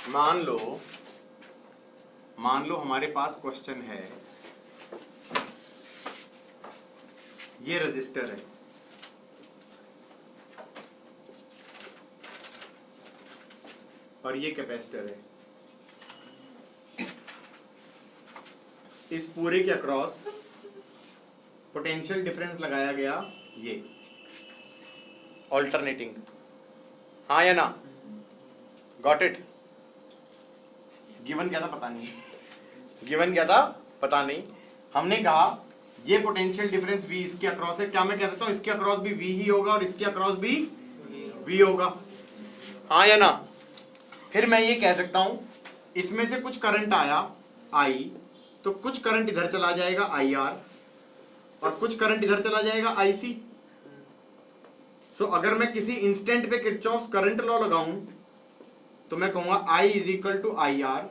मान लो हमारे पास क्वेश्चन है, ये रजिस्टर है, और ये कैपेसिटर है। इस पूरे के अक्रॉस पोटेंशियल डिफरेंस लगाया गया, ये ऑल्टरनेटिंग। हाँ या ना? Got it? गिवन क्या था पता नहीं, गिवन क्या था पता नहीं। हमने कहा ये पोटेंशियल डिफरेंस V इसके अक्रॉस है, क्या मैं कह सकता हूं इसके अक्रॉस भी V ही होगा और इसके अक्रॉस भी V होगा? हाँ या ना? फिर मैं ये कह सकता हूं इसमें से कुछ करंट आया I, तो कुछ करंट इधर चला जाएगा IR और कुछ करंट इधर चला जाएगा IC। सो अगर मैं किसी इंस्टेंट पे किरचॉफ्स करंट लॉ लगाऊं तो मैं कहूंगा I is equal to IR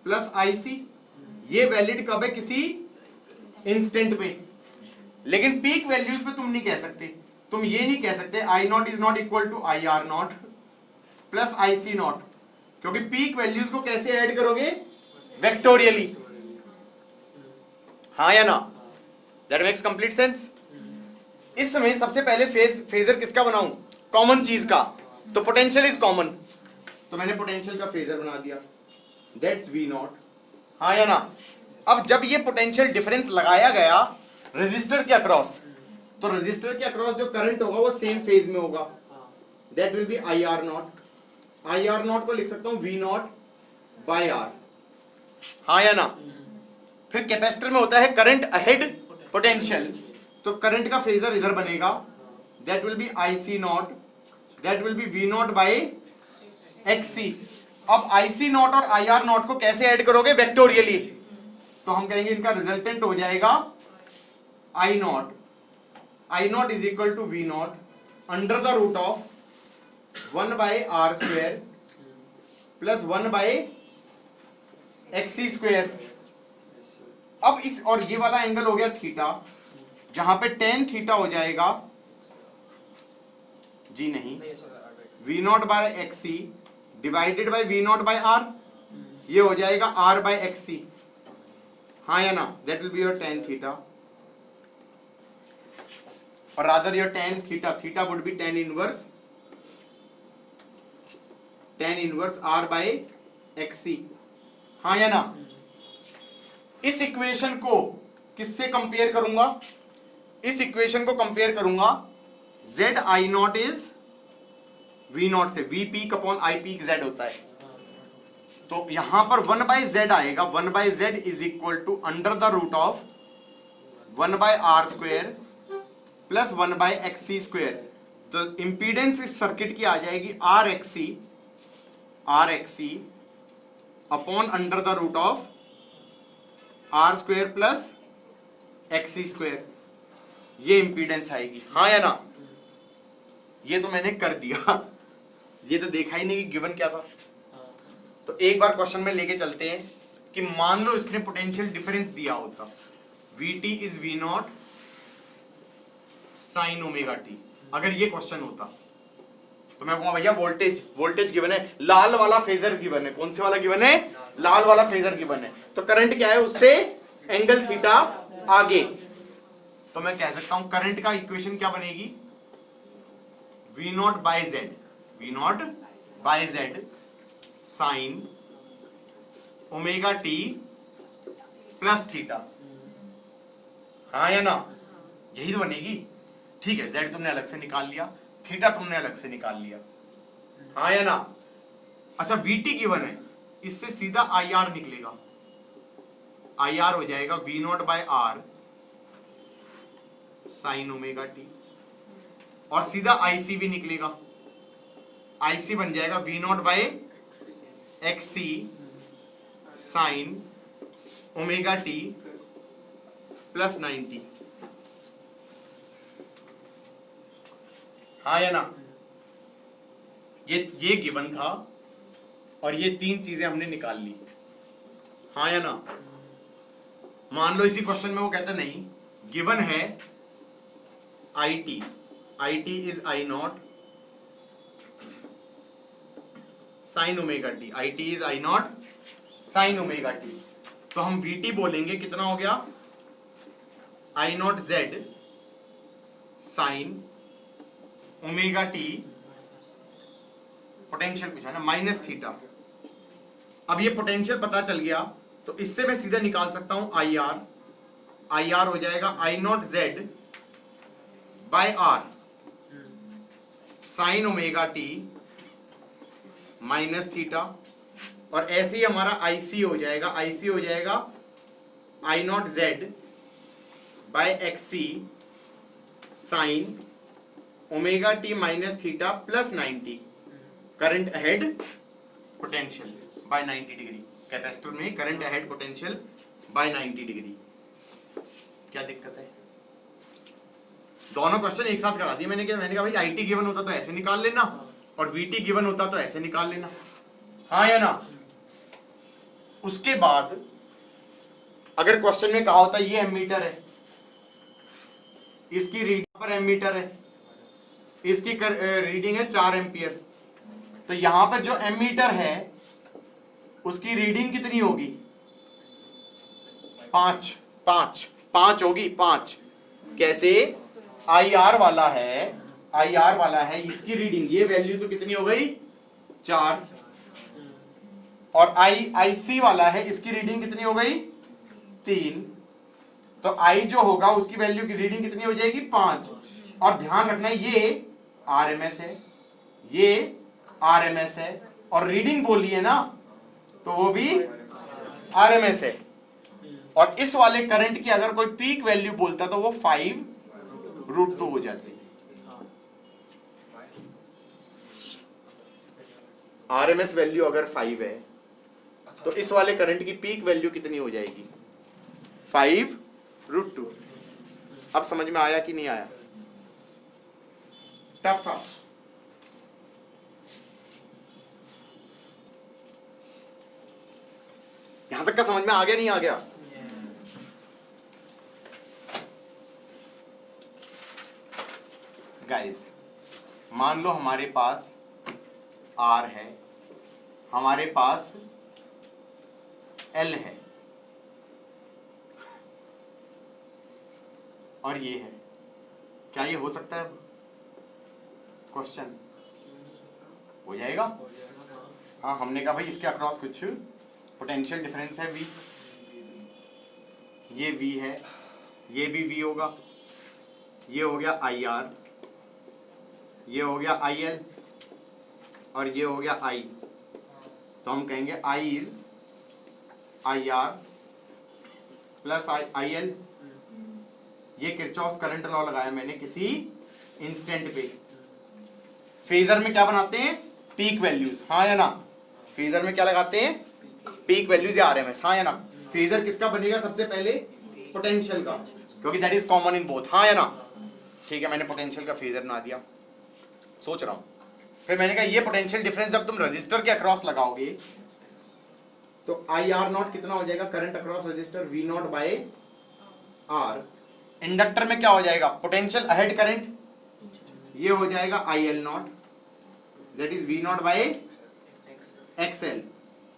plus IC। ये वैलिड कब है? किसी इंस्टेंट पे। लेकिन पीक वैल्यूज पे तुम नहीं कह सकते, तुम ये नहीं कह सकते I naught is naught equal to IR naught plus IC naught, क्योंकि पीक वैल्यूज को कैसे ऐड करोगे? वेक्टोरियली। हाँ या ना? That makes complete sense. इस समय सबसे पहले फेजर किसका बनाऊं? कॉमन चीज का। तो पोटेंशियल इज कॉमन, तो मैंने पोटेंशियल का फेजर बना दिया, दैट्स V नॉट। हाँ या ना? अब जब ये पोटेंशियल डिफरेंस लगाया गया रेजिस्टर के अक्रॉस, तो रेजिस्टर के अक्रॉस जो करंट होगा वो सेम फेज में होगा, that will B IR not. IR naught को लिख सकता हूं V नॉट बाय R। हाँ या ना? फिर कैपेसिटर में होता है करंट अहेड पोटेंशियल, तो करंट का फेजर इधर बनेगा, that will be IC naught, that will be V naught by XC। अब IC नॉट और IR नॉट को कैसे ऐड करोगे? वेक्टोरियली। तो हम कहेंगे इनका रिजल्टेंट हो जाएगा I naught. I naught is equal to V naught under the root of 1 by R square plus 1 by XC square. अब इस और ये वाला एंगल हो गया थीटा, जहां पे tan थीटा हो जाएगा, जी नहीं, V naught by XC divided by V naught by R, ये हो जाएगा R बाय XC। हाँ या ना? That will be your tan theta, और rather your tan theta would be tan inverse R by XC। हाँ या ना? इस इक्वेशन को किससे कंपेयर करूंगा? इस इक्वेशन को कंपेयर करूंगा Z I naught is V not से, V peak upon I peak Z होता है, तो यहां पर 1 बाय Z आएगा, 1 by Z is equal to under the root of 1 by R square plus 1 by XC square. तो impedance इस circuit की आ जाएगी R XC upon under the root of R square plus XC square, ये impedance आएगी। हाँ या ना? ये तो मैंने कर दिया, ये तो देखा ही नहीं कि गिवन क्या था। तो एक बार क्वेश्चन में लेके चलते हैं कि मान लो इसने पोटेंशियल डिफरेंस दिया होता VT is V naught sine omega T. अगर ये क्वेश्चन होता तो मैं कहूंगा भैया वोल्टेज गिवन है, लाल वाला फेजर गिवन है। कौन से वाला गिवन है? लाल वाला फेजर गिवन है। तो करंट क्या है? उससे एंगल थीटा आगे। तो मैं कह सकता हूं करंट का इक्वेशन क्या बनेगी? V naught by Z sine omega t plus theta. हाँ या ना? यही तो बनेगी। ठीक है, Z तुमने अलग से निकाल लिया, थीटा तुमने अलग से निकाल लिया। हाँ या ना? अच्छा, VT गिवन है, इससे सीधा IR निकलेगा, IR हो जाएगा V naught by R sine omega t, और सीधा IC भी निकलेगा, IC बन जाएगा V naught by XC sine omega t plus 90। हाँ या ना? ये गिवन था और ये तीन चीजें हमने निकाल ली। हाँ या ना? मान लो इसी क्वेश्चन में वो कहता नहीं, गिवन है IT is I naught sine omega t, I t is I naught sine omega t. तो हम वी टी बोलेंगे कितना हो गया, I naught Z sine omega t, potential पूछा ना, माइनस थीटा। अब ये पोटेंशियल पता चल गया तो इससे मैं सीधा निकाल सकता हूं आई आर, आई आर हो जाएगा I naught Z by R sine omega t minus theta. और ऐसे ही हमारा आईसी हो जाएगा, आईसी हो जाएगा I naught Z by XC sine omega t minus theta plus 90, current ahead potential by 90 degree. Capacitor में current ahead potential by 90 degree. क्या दिक्कत है? दोनों क्वेश्चन एक साथ करा दिए मैंने कहा भाई आईटी गिवन होता तो ऐसे निकाल लेना और वीटी गिवन होता तो ऐसे निकाल लेना, हाँ या ना। उसके बाद अगर क्वेश्चन में कहा होता ये एमीटर है, इसकी रीडिंग पर एमीटर है, इसकी रीडिंग है 4 एम्पियर, तो यहां पर जो एमीटर है उसकी रीडिंग कितनी होगी, 5 होगी, 5। कैसे? आई आर वाला है, इसकी रीडिंग ये वैल्यू तो कितनी हो गई 4, और आई सी वाला है, इसकी रीडिंग कितनी हो गई 3। तो आई जो होगा उसकी वैल्यू की रीडिंग कितनी हो जाएगी 5। और ध्यान रखना ये आरएमएस है, ये आरएमएस है, और रीडिंग बोली है ना तो वो भी आरएमएस है। और इस वाले करंट की अगर कोई पीक वैल्यू बोलता तो वो 5√2 हो जाती। आरएमएस वैल्यू अगर 5 है तो इस वाले करंट की पीक वैल्यू कितनी हो जाएगी 5√2। अब समझ में आया कि नहीं आया? टफ था। यहां तक का समझ में आ गया नहीं आ गया? गाइस मान लो हमारे पास R है, हमारे पास L है और ये है। क्या ये हो सकता है? क्वेश्चन हो जाएगा। हाँ, हमने कहा भाई इसके अक्रॉस कुछ पोटेंशियल डिफरेंस है V, ये V है, ये भी V होगा, ये हो गया IR, ये हो गया IL और ये हो गया I। तो हम कहेंगे I is IR plus IL। ये किरचॉफ करंट लॉ लगाया मैंने किसी इंस्टेंट पे। फेजर में क्या बनाते हैं? पीक वैल्यूज, हाँ या ना? फेजर में क्या लगाते हैं? पीक वैल्यूज या आरएमएस, हाँ या ना? फेजर किसका बनेगा सबसे पहले? पोटेंशियल का, क्योंकि that is common in both, हाँ या ना? ठीक है, मैंने पोटेंशियल का फेजर बना दिया। सोच रहा हूं, फिर मैंने कहा ये पोटेंशियल डिफरेंस जब तुम रजिस्टर के अक्रॉस लगाओगे तो आई आर नॉट कितना हो जाएगा? Current across resistor V naught by R। Inductor में क्या हो जाएगा? पोटेंशियल अहेड करंट, ये हो जाएगा IL naught, that is V naught by XL।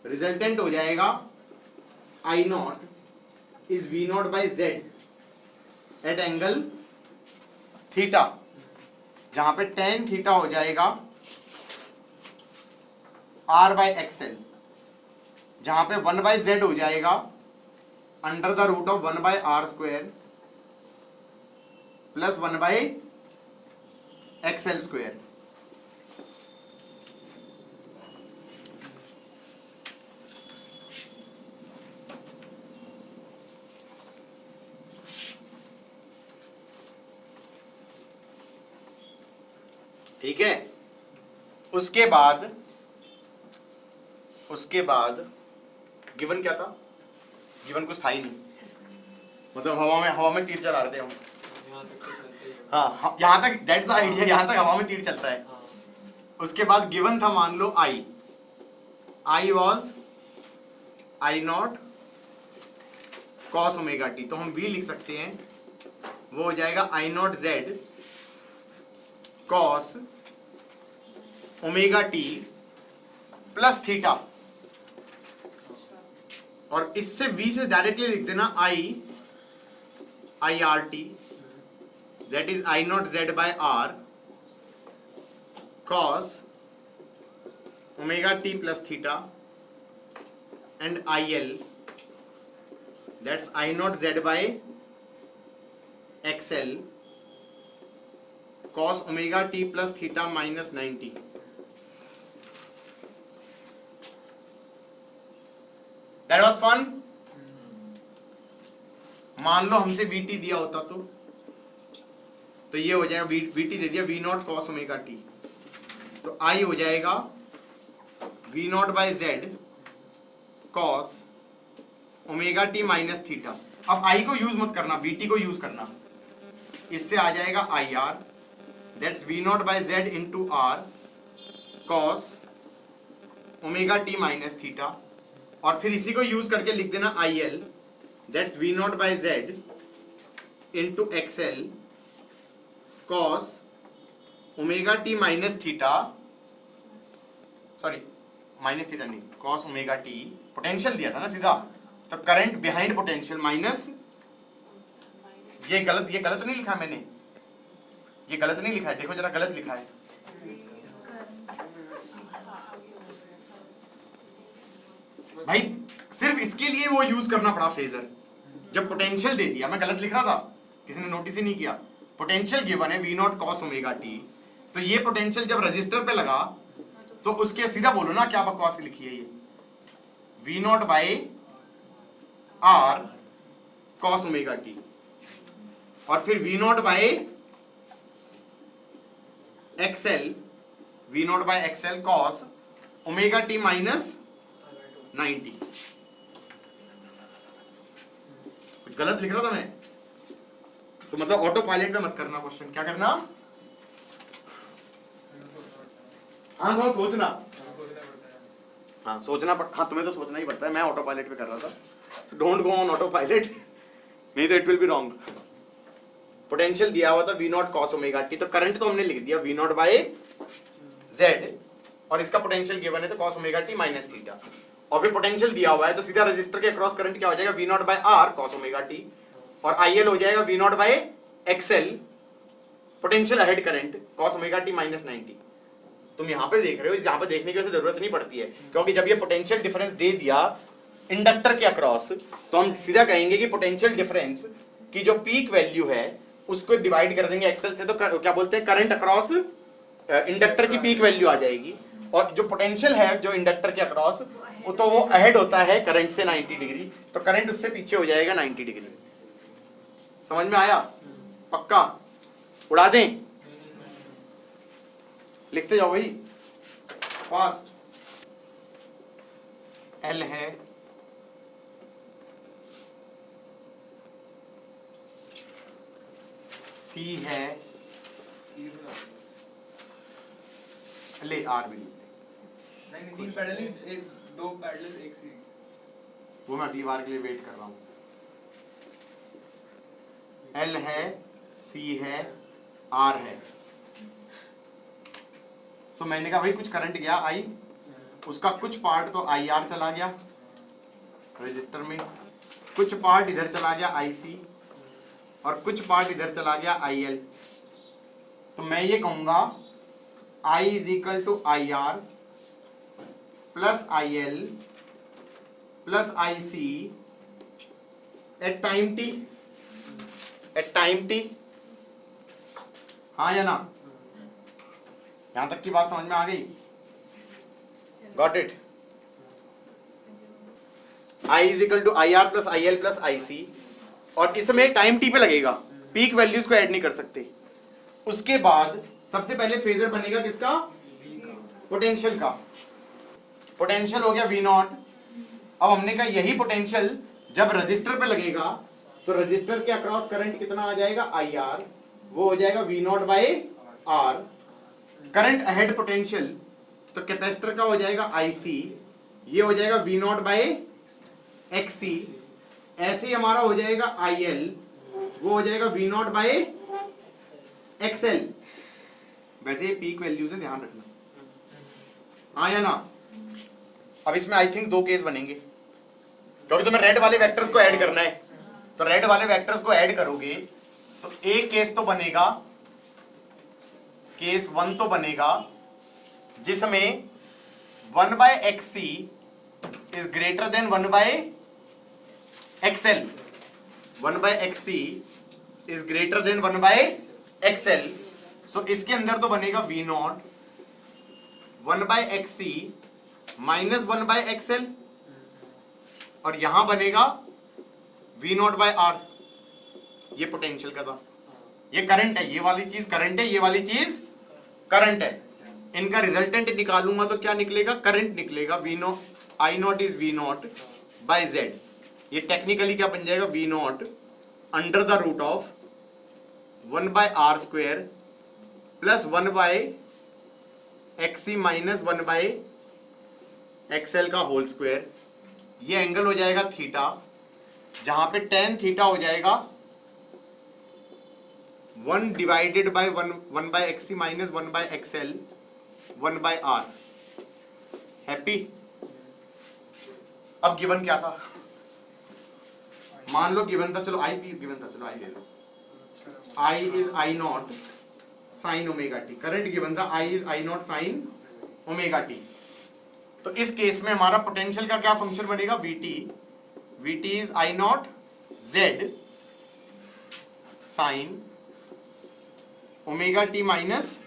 Resultant हो जाएगा I naught is V naught by Z at angle theta, जहां पे tan थीटा हो जाएगा R बाय XL, जहां पे 1/z हो जाएगा under the root of 1/r square plus 1/xl square. ठीक है, उसके बाद गिवन क्या था? गिवन कुछ था ही नहीं, मतलब हवा में तीर चला रहे थे हम। हाँ, यहाँ तक दैट्स द आइडिया, यहाँ तक हवा में तीर चलता है। उसके बाद गिवन था मान लो I was I not cos omega t, तो हम V लिख सकते हैं, वो हो जाएगा I naught Z cos omega t plus theta, और इससे v से डायरेक्टली लिख देना I R t, that is I naught Z by R cos omega t plus theta and I L, that's I naught Z by X L cos omega t plus theta minus 90। That was fun. मान लो हमसे VT दिया होता तो ये हो जाएगा, VT दे दिया V naught cos omega t, तो आई हो जाएगा V naught by Z cos omega t minus theta. अब आई को यूज मत करना, वीटी को यूज करना, इससे आ जाएगा I R, that's V naught by Z into R cos omega t minus theta, और फिर इसी को यूज करके लिख देना I L, that's V naught by Z into X L cos omega t minus theta, sorry minus theta नहीं, cos omega t, potential दिया था ना सीधा, तो करंट बिहाइंड पोटेंशियल माइनस, ये गलत नहीं लिखा मैंने, ये गलत नहीं लिखा है, देखो जरा गलत लिखा है, भाई सिर्फ इसके लिए वो यूज करना पड़ा फेजर, जब पोटेंशियल दे दिया, मैं गलत लिख रहा था, किसी ने नोटिस ही नहीं किया, पोटेंशियल गिवन है V naught cos omega t, तो ये पोटेंशियल जब रजिस्टर पे लगा तो उसके सीधा बोलो ना क्या बकवास लिखी है ये, V naught by R cos omega t, और फिर V naught by XL, V naught by XL cos omega t minus 90। कुछ गलत लिख रहा था मैं, तो मतलब ऑटो पायलट में मत करना क्वेश्चन, क्या करना, हाँ थोड़ा सोचना, हाँ सोचना हाँ तुम्हें तो सोचना ही पड़ता है, मैं ऑटो पायलट पे कर रहा था, don't go on autopilot, नहीं तो it will be wrong. Potential दिया हुआ था V naught cos omega t, तो करंट तो हमने लिख दिया वी नॉट बाय जेड, और इसका पोटेंशियल गिवन है तो cos omega t minus theta, और फिर पोटेंशियल दिया हुआ है तो सीधा रजिस्टर के अक्रॉस करंट क्या हो जाएगा, V naught by R cos omega t, और आईएल हो जाएगा V naught by XL potential ahead current cos omega t minus 90। तुम यहाँ पे देख रहे हो, यहाँ पे देखने की वजह से जरूरत नहीं पड़ती है, क्योंकि जब ये पोटेंशियल डिफरेंस दे दिया इंडक्टर के अक्रॉस, तो हम सीधा कहेंगे कि पोटेंशियल डिफरेंस की जो पीक वैल्यू है उसको डिवाइड कर देंगे एक्सएल से, तो क्या बोलते हैं करंट अक्रॉस इंडक्टर की पीक वैल्यू आ जाएगी, और जो पोटेंशियल है जो इंडक्टर के अक्रॉस तो वो अहेड होता है करंट से 90 डिग्री, तो करंट उससे पीछे हो जाएगा 90 डिग्री। समझ में आया? पक्का? उड़ा दें? लिखते जाओ भाई फास्ट। एल है सी है, ले आर भी नहीं तीन पैडल एक दो पैडल एक सीरीज, वो मैं अगली बार के लिए वेट कर रहा हूं। एल है, सी है, आर है, सो मैंने कहा भाई कुछ करंट गया आई, उसका कुछ पार्ट तो आई आर चला गया रजिस्टर में, कुछ पार्ट इधर चला गया आई सी, और कुछ पार्ट इधर चला गया आई एल। तो मैं ये कहूंगा I is equal to I R plus I L plus I C at time t, at time t, हाँ या ना? यहां तक की बात समझ में आ गई? Got it? I is equal to I R plus I L plus I C, और इसमें टाइम टी पे लगेगा, पीक वैल्यूज को ऐड नहीं कर सकते। उसके बाद सबसे पहले फेजर बनेगा किसका? पोटेंशियल का। पोटेंशियल हो गया वी नॉट। अब हमने कहा यही पोटेंशियल जब रजिस्टर पे लगेगा तो रजिस्टर के अक्रॉस करंट कितना आ जाएगा? आई आर, वो हो जाएगा V naught by R. Current ahead potential तो कैपेसिटर का हो जाएगा आई सी, ये हो जाएगा V naught by X C. ऐसे ही हमारा हो जाएगा आई एल, वो हो जाएगा V naught by X L. वैसे ये पीक वैल्यू से ध्यान रखना, हाँ या ना? अब इसमें आई थिंक दो केस बनेंगे, क्योंकि तुम्हें रेड वाले वेक्टर्स को ऐड करना है। तो रेड वाले वेक्टर्स को ऐड करोगे तो एक केस तो बनेगा, केस 1 तो बनेगा जिसमें 1/xc is greater then 1/xl, 1/xc is greater then 1/xl। सो इसके अंदर तो बनेगा v0 1/xc माइनस 1/xl, और यहां बनेगा v0/r। ये पोटेंशियल का था, ये करंट है, ये वाली चीज करंट है, ये वाली चीज करंट है। इनका रिजल्टेंट निकालूंगा तो क्या निकलेगा, करंट निकलेगा। v0 i0 is v0/z। ये टेक्निकली क्या बन जाएगा, v0 under the root of 1/r² plus 1/xc minus 1/xl का होल स्क्वायर। ये एंगल हो जाएगा थीटा, जहां पे tan थीटा हो जाएगा 1 divided by 1/xc minus 1/xl 1/r। Happy. अब गिवन क्या था, मान लो गिवन था, चलो आई गिवन था, चलो आई ले लो। I is I0 sign omega t, current given था I is I0 sign omega t. तो इस केस में हमारा पोटेंशियल का क्या फंक्शन बनेगा, VT is I0 Z sine omega t minus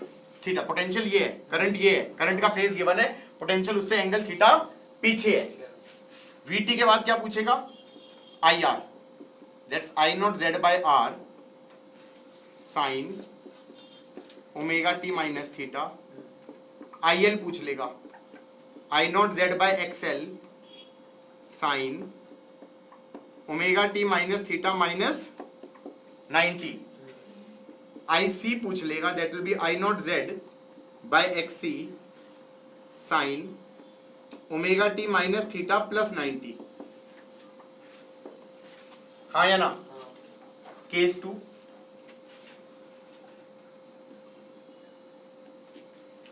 theta. Potential ये है, करंट ये है, करंट का फेज गिवन है, पोटेंशियल उससे एंगल थीटा पीछे है। VT के बाद क्या पूछेगा, IR, that's I0 Z/R sign omega t minus theta. IL पूछ लेगा, I0 Z/XL sign omega t minus theta minus 90। IC पूछ लेगा, that will B I0 Z/XC sign omega t minus theta plus 90। हाँ या ना। केस 2,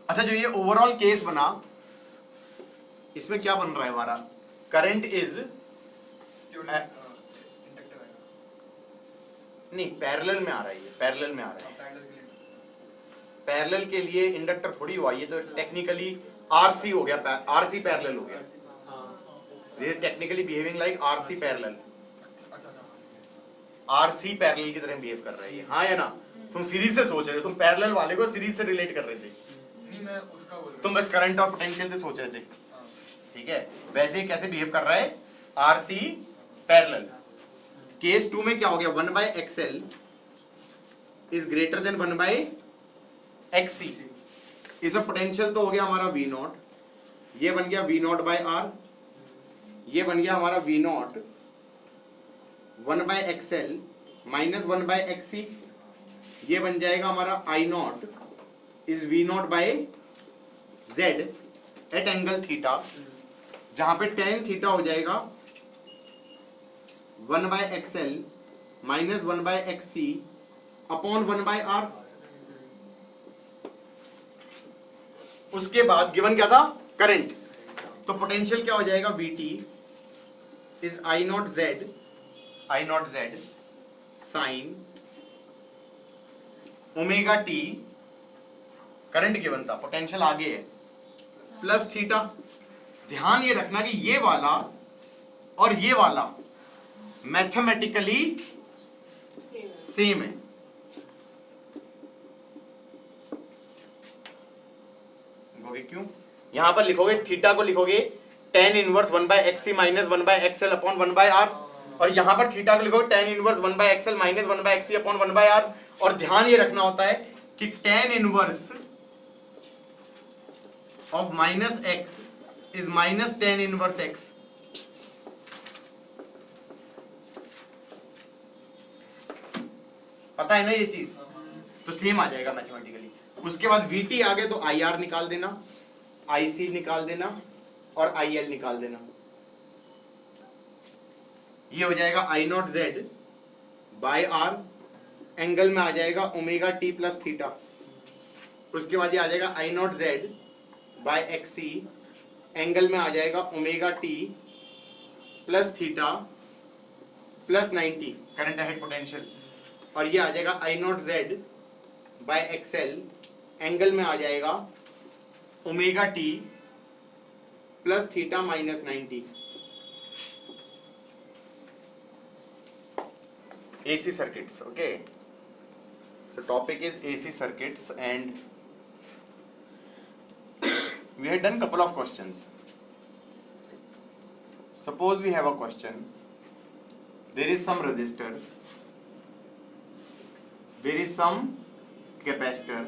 अच्छा जो ये ओवरऑल केस बना, इसमें क्या बन रहा है हमारा, करंट इज नहीं पैरेलल में आ रहा है, ये पैरेलल में आ रहा है। पैरेलल के लिए इंडक्टर थोड़ी हुआ, ये तो टेक्निकली आरसी हो गया, आरसी पैरेलल हो गया। This is technically behaving like RC parallel, RC parallel की तरह बिहेव कर रहा है ये। हाँ या ना। तुम सीरीज से सोच रहे हो, तुम पैरेलल वाले को सीरीज से रिलेट कर रहे थे, नहीं मैं उसका बोल रहा तुम बस करंट और पोटेंशियल से सोच रहे थे। ठीक है, वैसे ही कैसे बिहेव कर रहा है, आरसी पैरेलल। केस 2 में क्या हो गया, 1/xl is greater then 1/xc। इसमें पोटेंशियल तो हो गया हमारा v0, ये बन गया v0/r, ये बन गया हमारा v0 1/xl माइनस 1/xc, ये बन जाएगा हमारा I0 is v0/z eight angle theta, जहां पे tan थीटा हो जाएगा 1/xl minus 1/xc upon 1/r। उसके बाद गिवन क्या था, करंट। तो पोटेंशियल क्या हो जाएगा, VT is I0 Z sine omega t, current given था, पोटेंशियल आगे है, प्लस थीटा। ध्यान ये रखना कि ये वाला और ये वाला मैथमेटिकली सेम है। लिखोगे क्यों, यहां पर लिखोगे थीटा को लिखोगे tan inverse 1/xc minus 1/xl upon 1/r, और यहां पर थीटा को लिखोगे tan inverse 1/xl minus 1/xc upon 1/r। और ध्यान ये रखना होता है कि tan inverse of minus x is minus tan inverse x। पता है ना ये चीज, तो सेम आ जाएगा मैथमेटिकली। उसके बाद VT आ गए तो IR निकाल देना, IC निकाल देना और IL निकाल देना। ये हो जाएगा I0 Z/R, एंगल में आ जाएगा ओमेगा टी प्लस थीटा। उसके बाद ये आ जाएगा I0 Z/XC, एंगल में आ जाएगा omega t plus theta plus 90 current ahead potential, और ये आ जाएगा I naught Z by XL, angle में आ जाएगा omega t plus theta minus 90। AC circuits, okay. So topic is AC circuits, and we had done couple of questions. Suppose we have a question. There is some resistor, there is some capacitor,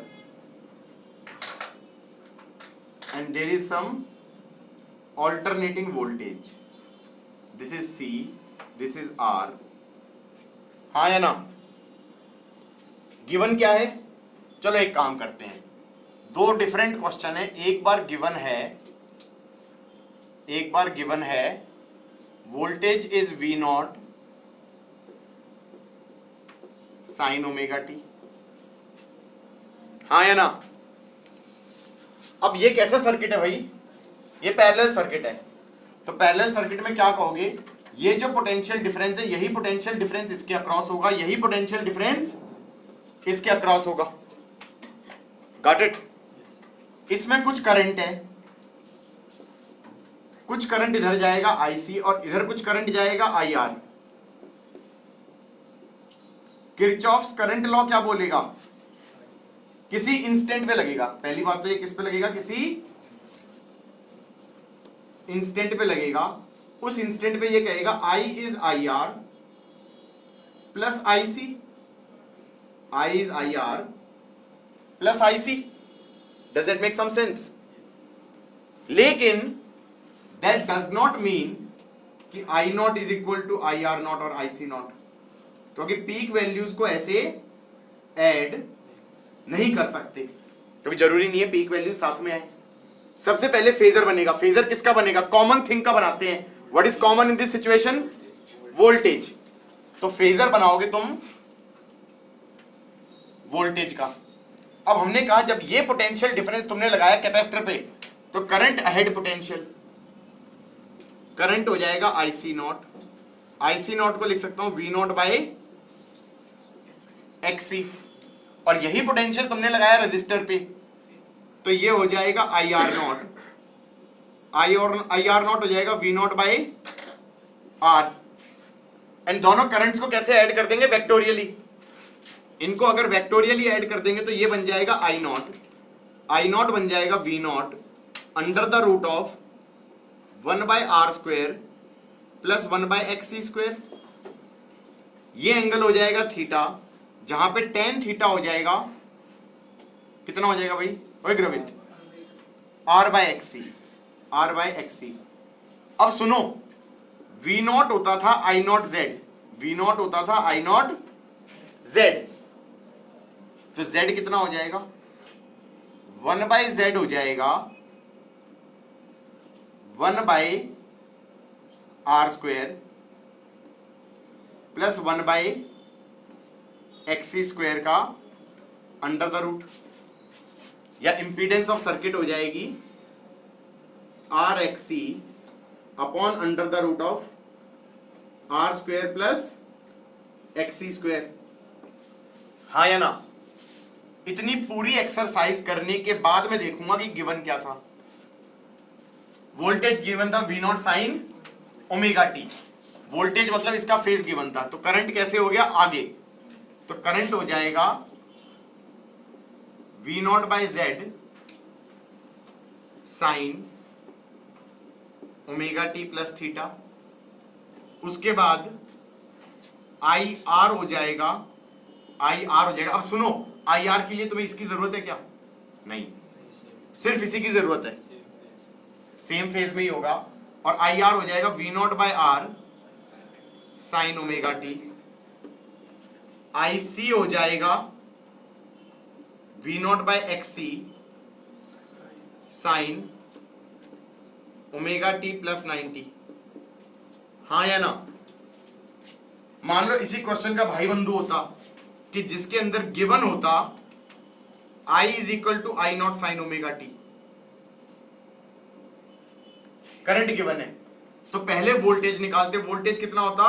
and there is some alternating voltage. This is C, this is R. हाँ या ना? Given क्या है? चलो एक काम करते हैं, दो डिफरेंट क्वेश्चन है। एक बार गिवन है voltage is V naught sine omega T, हाँ या ना? अब ये कैसा सर्किट है भाई? ये पैरेलल सर्किट है, तो पैरेलल सर्किट में क्या कहोगे? ये जो पोटेंशियल डिफरेंस है, यही पोटेंशियल डिफरेंस इसके अक्रॉस होगा, यही पोटेंशियल डिफरेंस इसके अक्रॉस होगा। Got it? इसमें कुछ करंट है, कुछ करंट इधर जाएगा IC और इधर कुछ करंट जाएगा IR। किरचॉफ्स करंट लॉ क्या बोलेगा? किसी इंस्टेंट पे लगेगा। पहली बात तो ये किस पे लगेगा? किसी इंस्टेंट पे लगेगा। उस इंस्टेंट पे ये कहेगा I is IR plus IC, I is IR plus IC। Does that make some sense? लेकिन दैट डज नॉट मीन कि I naught is equal to IR naught और IC नॉट, क्योंकि पीक वैल्यूज को ऐसे add नहीं कर सकते, क्योंकि जरूरी नहीं है पीक वैल्यू साथ में आए। सबसे पहले फेजर बनेगा। फेजर किसका बनेगा? कॉमन थिंग का बनाते हैं। What is common in this situation? Voltage. तो फेजर बनाओगे तुम वोल्टेज का। अब हमने कहा जब ये पोटेंशियल डिफरेंस तुमने लगाया कैपेसिटर पे, तो करंट अहेड पोटेंशियल, करंट हो जाएगा IC नॉट। IC नॉट को लिख सकता हूं V नॉट बाय XC, और यही पोटेंशियल तुमने लगाया रजिस्टर पे, तो ये हो जाएगा IR नॉट। IR नॉट हो जाएगा V naught by R। And दोनों करंट्स को कैसे ऐड कर देंगे? वेक्टोरियली। इनको अगर वेक्टोरियली ऐड कर देंगे तो ये बन जाएगा I नॉट बन जाएगा V naught under the root of 1 by R square plus 1 by XC square. ये एंगल हो जाएगा थीटा, जहां पे tan थीटा हो जाएगा, कितना हो जाएगा भाई? ओए ग्रवित, R बाय XC। अब सुनो, V नॉट होता था I naught Z, V not होता था I नॉट Z, तो Z कितना हो जाएगा? 1 बाय Z हो जाएगा 1 by R square plus 1 by XC square का अंडर द रूट, या इंपीडेंस ऑफ सर्किट हो जाएगी RXC upon under the root of R square plus XC square. हाँ या ना? इतनी पूरी एक्सरसाइज करने के बाद में देखूंगा कि गिवन क्या था। वोल्टेज गिवन था V naught sine omega T, voltage मतलब इसका फेज गिवन था। तो करंट कैसे हो गया आगे? तो करंट हो जाएगा V naught by Z sine omega t plus theta. उसके बाद IR हो जाएगा, अब सुनो, IR के लिए तुम्हें इसकी जरूरत है क्या? नहीं, सिर्फ इसी की जरूरत है, सेम फेज में ही होगा। और IR हो जाएगा V naught by R sine omega t. IC हो जाएगा V naught by XC sine omega t plus 90। हाँ या ना? मान लो इसी क्वेश्चन का भाई बंधु होता कि जिसके अंदर गिवन होता I is equal to I naught sine omega t, current given है, तो पहले वोल्टेज निकालते। वोल्टेज कितना होता,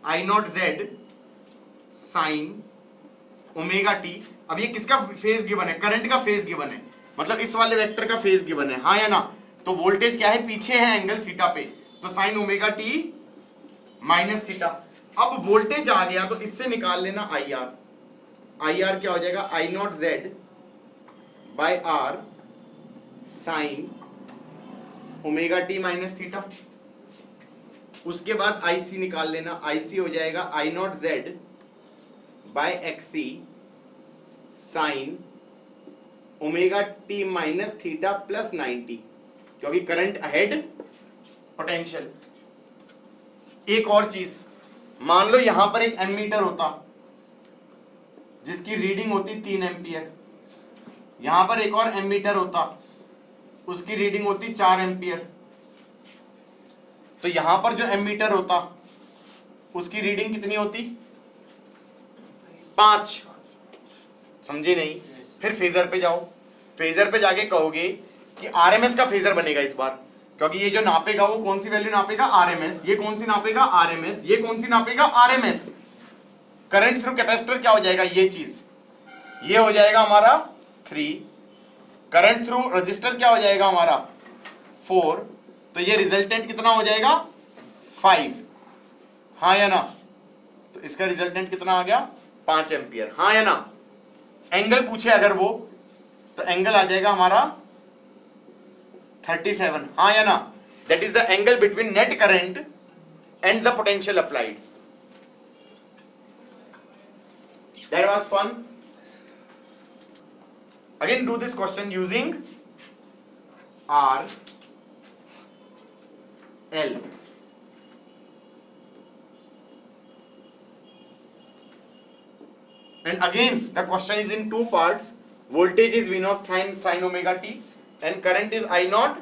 I naught Z sine omega t. अब ये किसका फेज गिवन है, करंट का फेज गिवन है, मतलब इस वाले वेक्टर का फेज गिवन है, हाँ या ना। तो वोल्टेज क्या है, पीछे है एंगल थीटा पे, तो sign omega t minus theta. अब वोल्टेज आ गया तो इससे निकाल लेना आई आर। आई आर क्या हो जाएगा, I naught Z by R sine omega t minus theta. उसके बाद आईसी निकाल लेना, आईसी हो जाएगा I naught Z by XC sine omega t minus theta plus 90, क्योंकि करंट अहेड पोटेंशियल। एक और चीज, मान लो यहां पर एक एमीटर होता जिसकी रीडिंग होती 3 एम्पियर, यहां पर एक और एमीटर होता उसकी रीडिंग होती 4 एम्पियर। तो यहां पर जो एमीटर होता उसकी रीडिंग कितनी होती, 5। समझे नहीं? फिर फेजर पे जाओ, फेजर पे जाके कहोगे कि आरएमएस का फेजर बनेगा इस बार, क्योंकि ये जो नापेगा वो कौन सी वैल्यू नापेगा, आरएमएस। ये कौन सी नापेगा, आरएमएस। ये कौन सी नापेगा, आरएमएस। करंट थ्रू कैपेसिटर क्या हो जाएगा, ये चीज, ये हो जाएगा हमारा 3। करंट थ्रू रजिस्टर क्या हो जाएगा हमारा 4। तो ये रिजल्टेंट कितना हो जाएगा 5, हाँ या ना। तो इसका रिजल्टेंट कितना आ गया 5 एम्पियर, हाँ या ना। एंगल पूछे अगर वो, तो एंगल आ जाएगा हमारा 37, हाँ या ना। That is the angle between net current and the potential applied. That was fun. Again do this question using R L. And again the question is in two parts. Voltage is V naught sin omega t and current is I naught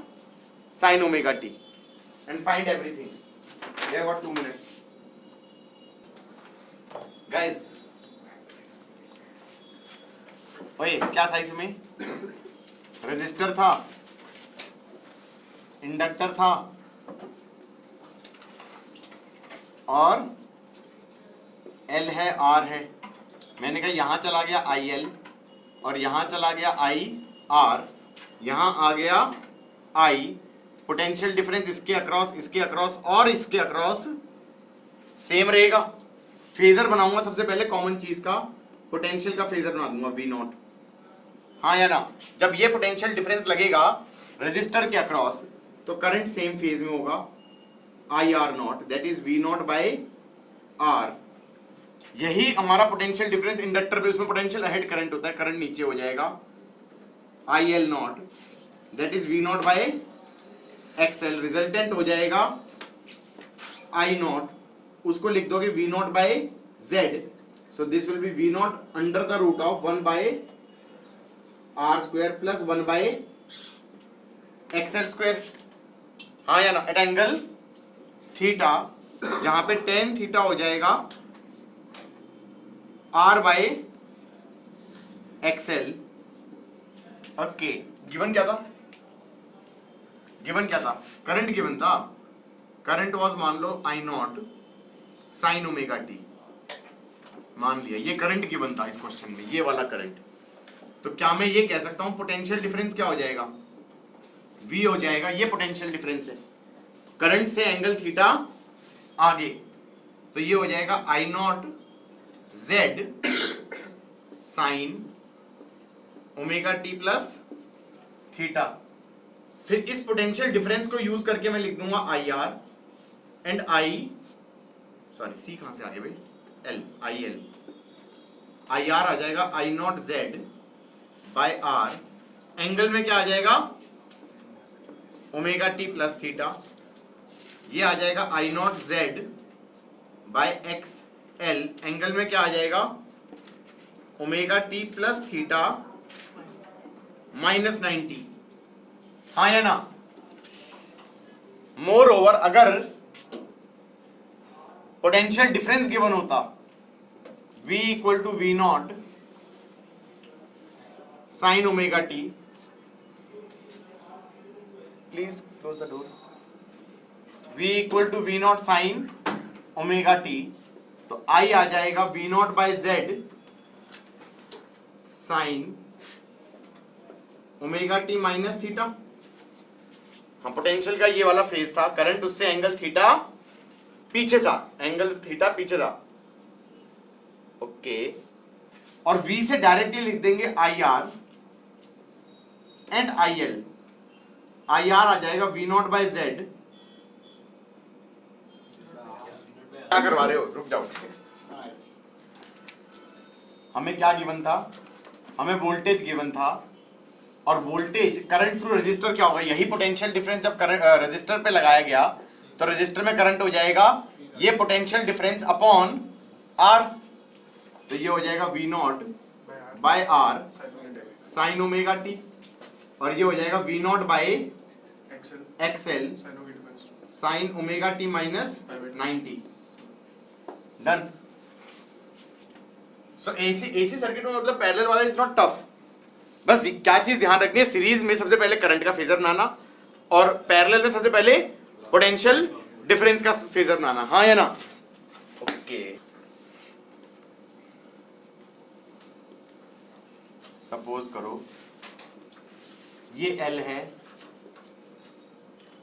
sin omega t, and find everything. We have got 2 minutes. Guys, ओए क्या था इसमें, register था, inductor था और L है R है। मैंने कहा यहां चला गया IL और यहां चला गया IR, यहां आ गया I। पोटेंशियल डिफरेंस इसके अक्रॉस और इसके अक्रॉस सेम रहेगा। फेजर बनाऊंगा सबसे पहले कॉमन चीज का, पोटेंशियल का फेजर बना दूंगा V नॉट, हाँ या ना। जब ये पोटेंशियल डिफरेंस लगेगा रजिस्टर के अक्रॉस तो करंट सेम फेज में होगा, IR naught, that is V naught by R। यही हमारा पोटेंशियल डिफरेंस इंडक्टर पे, उसमें पोटेंशियल अहेड करंट होता है, करंट नीचे हो जाएगा, IL naught, that is V naught by XL। Resultant हो जाएगा I नॉट, उसको लिख दोगे V naught by Z, so this will be V naught under the root of 1 by R square plus 1 by XL square, हाँ या ना। Eight angle theta, जहां पे tan थीटा हो जाएगा R by XL। Okay, given क्या था, given क्या था, करंट गिवन था। करंट वाज मान लो I naught sine omega t, मान लिया ये करंट गिवन था इस क्वेश्चन में, ये वाला करंट। तो क्या मैं ये कह सकता हूं पोटेंशियल डिफरेंस क्या हो जाएगा, V हो जाएगा, ये पोटेंशियल डिफरेंस है करंट से एंगल थीटा आगे, तो ये हो जाएगा I naught Z sine omega t plus theta. फिर इस पोटेंशियल डिफरेंस को यूज करके मैं लिख दूंगा IR एंड C कहां से आ गया भाई, L, IL। IR आ जाएगा I naught Z by R, angle में क्या आ जाएगा ओमेगा टी प्लस थीटा, ये आ जाएगा I naught Z by XL, angle में क्या आ जाएगा omega t plus theta minus 90, हाँ या ना। मोर ओवर अगर पोटेंशियल डिफरेंस गिवन होता V equal to V naught sine omega t, please close the door. v equal to V naught sine omega t, तो I आ जाएगा V naught by Z sine omega t minus theta. हम potential का ये वाला phase था, current उससे angle theta पीछे था, एंगल थीटा पीछे था, ओके। और V से डायरेक्टली लिख देंगे I R and I L. I R आ जाएगा वी नॉट बाई जेड। क्या करवा रहे हो, रुक जाओ। हमें क्या गिवन था, हमें वोल्टेज गिवन था, और वोल्टेज करंट थ्रू रजिस्टर क्या होगा, यही पोटेंशियल डिफरेंस जब करंट रजिस्टर पे लगाया गया तो रजिस्टर में करंट हो जाएगा ये पोटेंशियल डिफरेंस अपॉन आर, तो ये हो जाएगा V naught by R sine omega t, और ये हो जाएगा V naught by XL sine omega t minus 90। Done. So AC circuit में मतलब पैरेलल वाला इज नॉट टफ। बस क्या चीज ध्यान रखनी है, सीरीज में सबसे पहले करंट का फेजर बनाना और पैरेलल में सबसे पहले पोटेंशियल डिफरेंस का फेजर बनाना, हाँ या ना? ओके। सपोज करो ये L है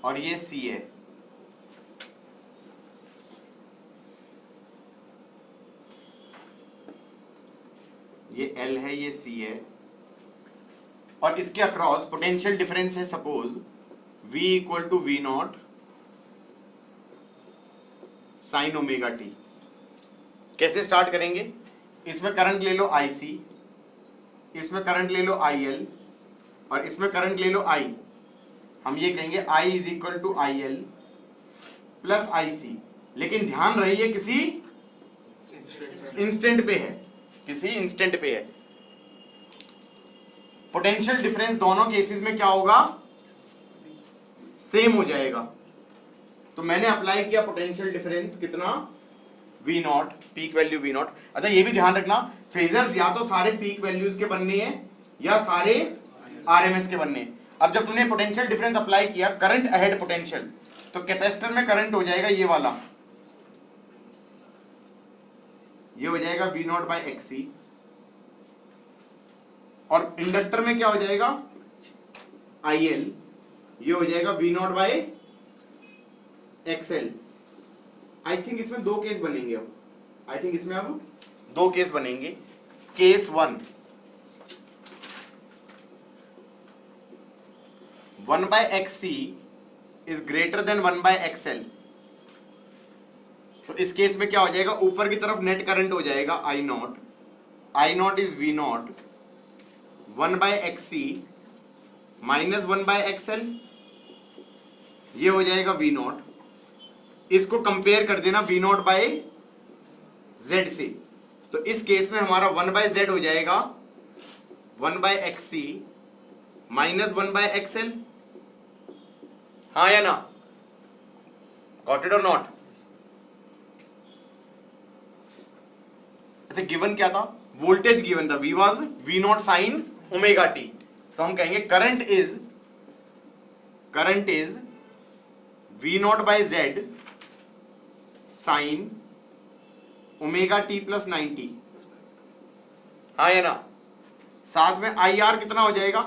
और ये C है, ये L है ये C है, और इसके अक्रॉस पोटेंशियल डिफरेंस है suppose V equal to V naught sine omega t. कैसे स्टार्ट करेंगे, इसमें करंट ले लो IC, इसमें करंट ले लो IL, और इसमें करंट ले लो I। हम ये कहेंगे I is equal to IL plus IC, लेकिन ध्यान रहिए किसी इंस्टेंट पे है, किसी इंस्टेंट पे है। पोटेंशियल डिफरेंस दोनों केसेस में क्या होगा, सेम हो जाएगा। तो मैंने अप्लाई किया पोटेंशियल डिफरेंस कितना, V naught, peak value V naught. अच्छा ये भी ध्यान रखना, फेजर्स या तो सारे पीक वैल्यूज के बनने हैं या सारे आरएमएस के बनने हैं। अब जब तुमने पोटेंशियल डिफरेंस अप्लाई किया, करंट अहेड पोटेंशियल, तो कैपेसिटर में करंट हो जाएगा ये वाला, ये हो जाएगा वी नॉट बाई एक्सी, और इंडक्टर में क्या हो जाएगा IL, ये हो जाएगा V naught by XL. I think इसमें दो केस बनेंगे, अब आई थिंक इसमें अब दो केस बनेंगे। Case 1, 1 by XC is greater than 1 by XL, तो इस केस में क्या हो जाएगा, ऊपर की तरफ नेट करंट हो जाएगा I naught is V naught 1 by XC minus 1 by XL, ये हो जाएगा वी नॉट। इसको कंपेयर कर देना वी नॉट बाय Z से, तो इस केस में हमारा 1 बाय Z हो जाएगा 1 by XC minus 1 by XL, हाँ या ना? गॉट इट और नॉट? अच्छा गिवन क्या था, वोल्टेज गिवन था, V was V naught sine omega t, तो हम कहेंगे current is V naught by Z sine omega t plus 90, हाँ या ना? साथ में आई आर कितना हो जाएगा,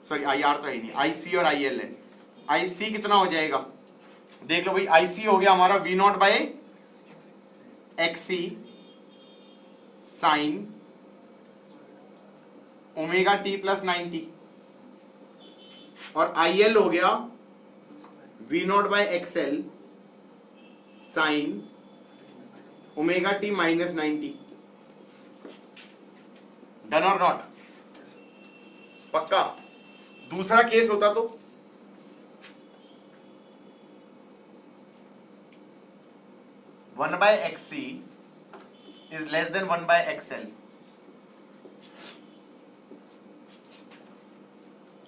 सॉरी आई आर तो है नहीं, आई सी और आई एल है, आई सी कितना हो जाएगा, देख लो भाई, आई सी हो गया हमारा V naught by XC sine omega t plus 90, और आई एल हो गया V naught by XL sine omega t minus 90। Done और नॉट? पक्का? दूसरा केस होता तो 1 by XC is less than 1 by XL,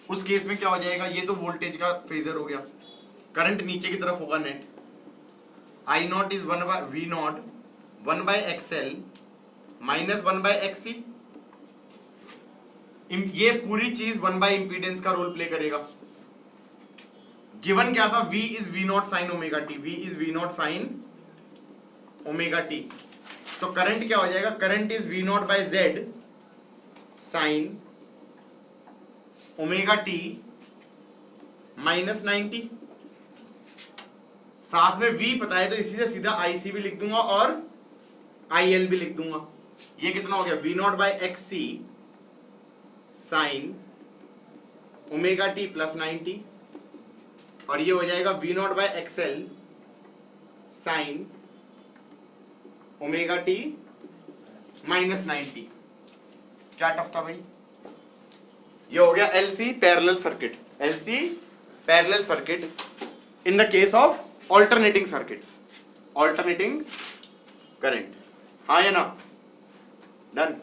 उस केस में क्या हो जाएगा, ये तो वोल्टेज का फेजर हो गया, करंट नीचे की तरफ होगा net, I naught is 1 by V naught 1 by XL minus 1 by XC, ये पूरी चीज 1 by इम्पीडेंस का रोल प्ले करेगा। गिवन क्या था, v is v naught sine omega t, v is v naught sine omega t. तो current क्या हो जाएगा, current is v naught by z sine omega t minus 90। साथ में v पता है तो इसी से सीधा IC भी लिख दूंगा और IL भी लिख दूंगा। ये कितना हो गया, v naught by X C sign omega t plus 90, और ये हो जाएगा v naught by XL sine omega t minus 90। क्या टफ था भाई, ये हो गया LC parallel circuit, LC parallel circuit in the case of alternating circuits, alternating current. हाँ या ना, डन।